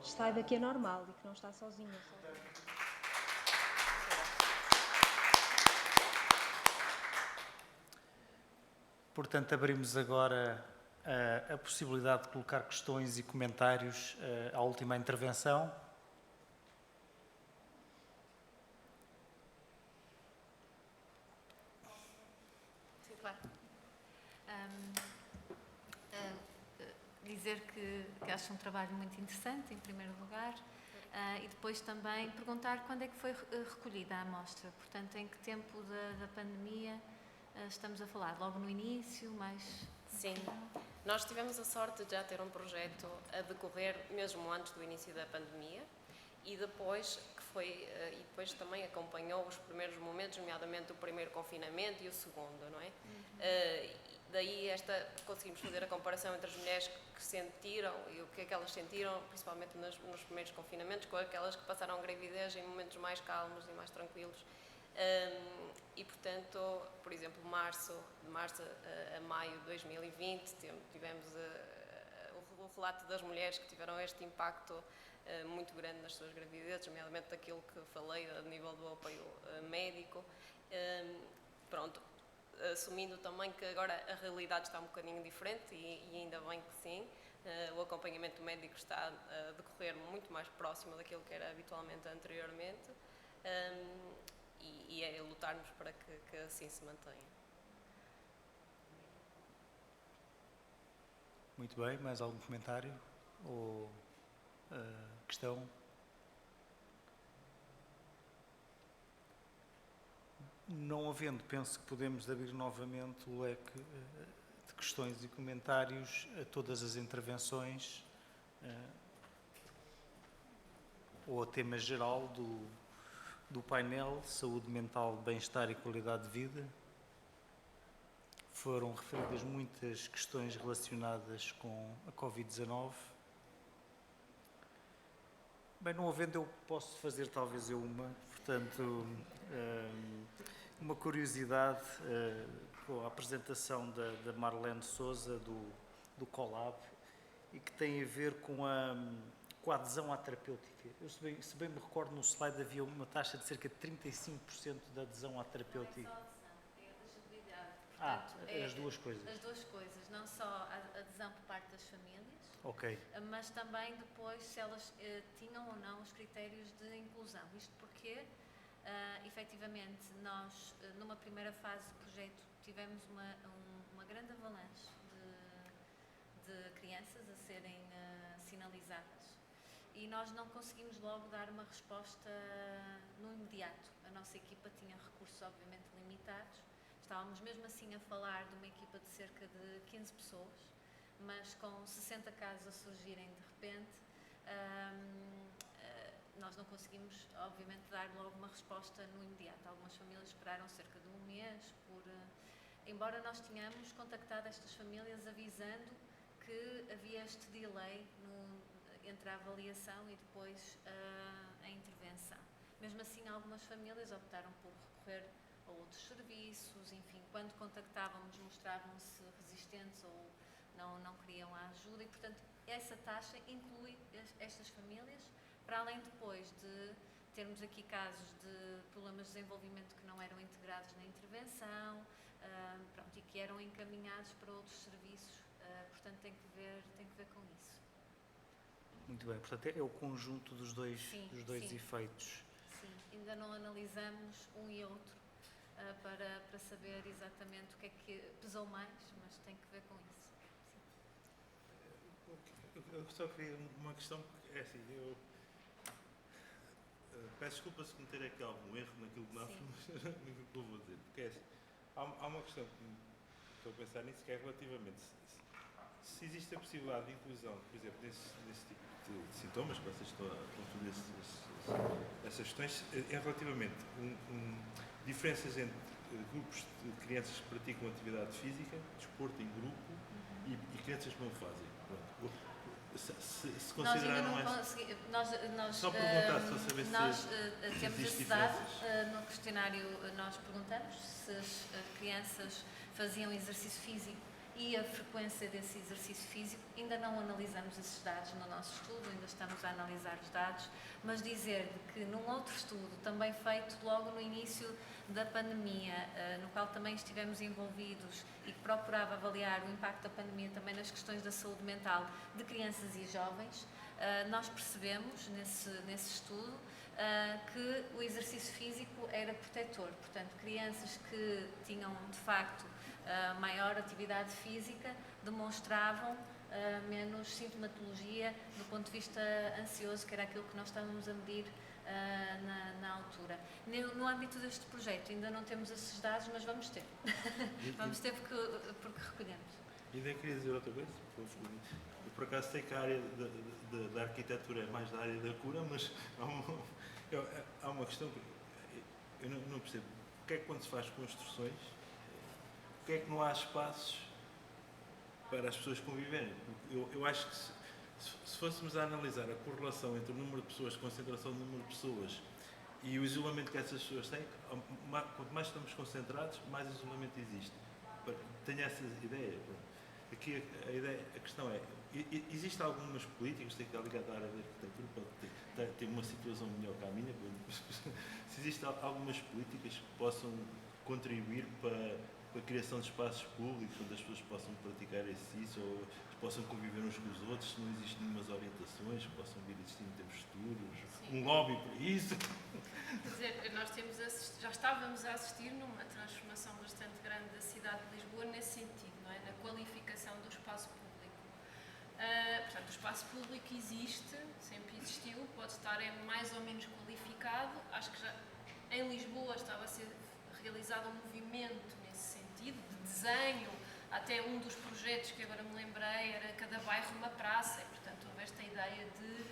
Saiba que é normal e que não está sozinho. Portanto, abrimos agora a possibilidade de colocar questões e comentários à última intervenção. Sim, claro. Dizer que acho um trabalho muito interessante, em primeiro lugar, e depois também perguntar quando é que foi recolhida a amostra. Portanto, em que tempo da pandemia estamos a falar? Logo no início, mais... Sim, nós tivemos a sorte de já ter um projeto a decorrer mesmo antes do início da pandemia e depois depois também acompanhou os primeiros momentos, nomeadamente o primeiro confinamento e o segundo, não é? Daí conseguimos fazer a comparação entre as mulheres que sentiram e o que é que elas sentiram, principalmente nos primeiros confinamentos, com aquelas que passaram a gravidez em momentos mais calmos e mais tranquilos. E, portanto, por exemplo, de março a maio de 2020, tivemos o relato das mulheres que tiveram este impacto muito grande nas suas gravidezes, nomeadamente daquilo que falei, a nível do apoio médico. Pronto, assumindo também que agora a realidade está um bocadinho diferente e ainda bem que sim, o acompanhamento médico está a decorrer muito mais próximo daquilo que era habitualmente anteriormente. E é lutarmos para que assim se mantenha. Muito bem, mais algum comentário ou questão? Não havendo, penso que podemos abrir novamente o leque de questões e comentários a todas as intervenções ou a tema geral do painel Saúde Mental, Bem-Estar e Qualidade de Vida. foram referidas muitas questões relacionadas com a Covid-19. Bem, não havendo, eu posso fazer talvez eu uma, portanto, uma curiosidade com a apresentação da Marlene Souza do Colab e que tem a ver com a adesão à terapêutica. Eu, se bem me recordo, no slide havia uma taxa de cerca de 35% de adesão à terapêutica. Portanto, as duas coisas. As duas coisas, não só a adesão por parte das famílias, Ok. mas também depois se elas tinham ou não os critérios de inclusão. Isto porque, efetivamente, nós, numa primeira fase do projeto, tivemos uma grande avalanche de crianças a serem sinalizadas e nós não conseguimos logo dar uma resposta no imediato. A nossa equipa tinha recursos, obviamente, limitados. Estávamos mesmo assim a falar de uma equipa de cerca de 15 pessoas, mas com 60 casos a surgirem de repente, nós não conseguimos, obviamente, dar logo uma resposta no imediato. Algumas famílias esperaram cerca de um mês, embora nós tenhamos contactado estas famílias avisando que havia este delay entre a avaliação e depois a intervenção. Mesmo assim, algumas famílias optaram por recorrer a outros serviços, enfim, quando contactávamos mostravam-se resistentes ou não queriam a ajuda e, portanto, essa taxa inclui estas famílias, para além depois de termos aqui casos de problemas de desenvolvimento que não eram integrados na intervenção, e que eram encaminhados para outros serviços, portanto tem que ver com isso. Muito bem, portanto é o conjunto dos dois Sim. efeitos. Sim, ainda não analisamos um e outro para saber exatamente o que é que pesou mais, mas tem que ver com isso. Sim. Eu só queria uma questão, porque é assim, eu peço desculpa se cometer aqui algum erro naquilo que eu vou dizer, porque é assim, há uma questão que estou a pensar nisso, que é relativamente se existe a possibilidade de inclusão, por exemplo, nesse tipo de sintomas que vocês estão a fazer essas questões, é relativamente diferenças entre grupos de crianças que praticam atividade física, desporto em grupo e crianças que não fazem. Pronto. Se consideraram Nós só perguntar se saber nós se temos existe esse dado, diferenças. no questionário nós perguntamos se as crianças faziam exercício físico e a frequência desse exercício físico. Ainda não analisamos esses dados no nosso estudo, ainda estamos a analisar os dados, mas dizer que num outro estudo, também feito logo no início da pandemia, no qual também estivemos envolvidos e que procurava avaliar o impacto da pandemia também nas questões da saúde mental de crianças e jovens, nós percebemos nesse estudo que o exercício físico era protetor, portanto, crianças que tinham de facto maior atividade física demonstravam menos sintomatologia do ponto de vista ansioso, que era aquilo que nós estávamos a medir na altura. No âmbito deste projeto ainda não temos esses dados, mas vamos ter. Vamos ter porque recolhemos. E ainda queria dizer outra coisa. Eu, por acaso, sei que a área da arquitetura é mais da área da cura, mas há uma questão que eu não percebo. Porque é que quando se faz construções, porque é que não há espaços para as pessoas conviverem? Eu acho que se fôssemos a analisar a correlação entre o número de pessoas, a concentração do número de pessoas e o isolamento que essas pessoas têm, quanto mais estamos concentrados, mais isolamento existe. Tenho essa ideia. Aqui a questão é, existem algumas políticas, tem que estar ligado à área da arquitetura, pode ter uma situação melhor que a minha, se existem algumas políticas que possam contribuir para a criação de espaços públicos onde as pessoas possam praticar exercício ou possam conviver uns com os outros, se não existem nenhumas orientações, possam vir a existir em termos futuros, um lobby por isso. Quer dizer, nós já estávamos a assistir numa transformação bastante grande da cidade de Lisboa nesse sentido, não é? Na qualificação do espaço público. Portanto, o espaço público existe, sempre existiu, pode estar mais ou menos qualificado. Acho que já em Lisboa estava a ser realizado um movimento nesse sentido, de desenho. Até um dos projetos que agora me lembrei era cada bairro uma praça, e portanto houve esta ideia de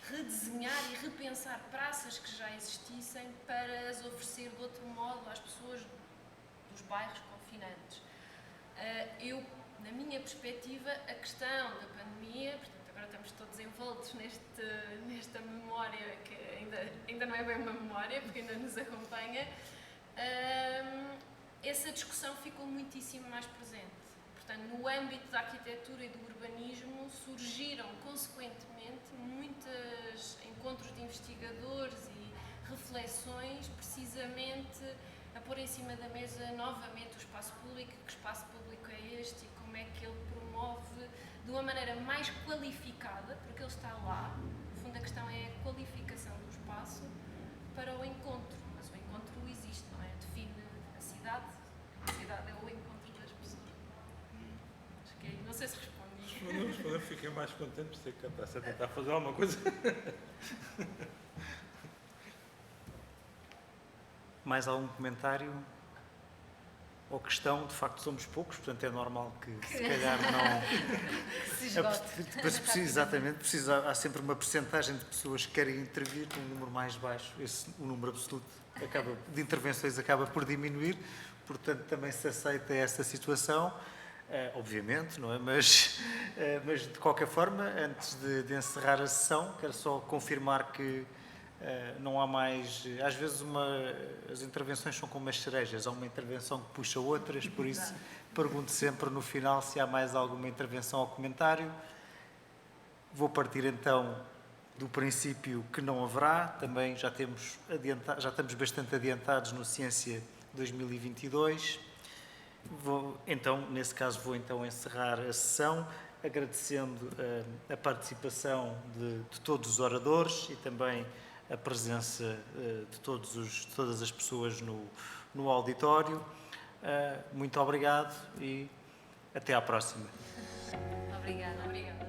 redesenhar e repensar praças que já existissem para as oferecer de outro modo às pessoas dos bairros confinantes. Eu, na minha perspectiva, a questão da pandemia, portanto, agora estamos todos envoltos nesta memória, que ainda não é bem uma memória, porque ainda nos acompanha, essa discussão ficou muitíssimo mais presente. Portanto, no âmbito da arquitetura e do urbanismo, surgiram, consequentemente, muitos encontros de investigadores e reflexões, precisamente, a pôr em cima da mesa novamente o espaço público, que espaço público é este e como é que ele promove de uma maneira mais qualificada, porque ele está lá, no fundo a questão é a qualificação do espaço para o encontro, mas o encontro existe, não é? Define a cidade é o encontro das pessoas. Acho que é, não sei se respondi. Respondeu, fiquei mais contente por ser capaz de tentar fazer alguma coisa. Mais algum comentário ou questão? De facto, somos poucos, portanto é normal que se calhar não... Se esgote. Depois exatamente, há sempre uma percentagem de pessoas que querem intervir, um número mais baixo, o número absoluto de intervenções acaba por diminuir, portanto também se aceita essa situação, obviamente, não é? Mas de qualquer forma, antes de encerrar a sessão, quero só confirmar que não há mais... Às vezes as intervenções são como as cerejas, há uma intervenção que puxa outras, por isso pergunto sempre no final se há mais alguma intervenção ou comentário. Vou partir então do princípio que não haverá, também já estamos bastante adiantados no Ciência 2022. Nesse caso, vou então encerrar a sessão, agradecendo a participação de todos os oradores e também a presença de todas as pessoas no auditório. Muito obrigado e até à próxima. Obrigada.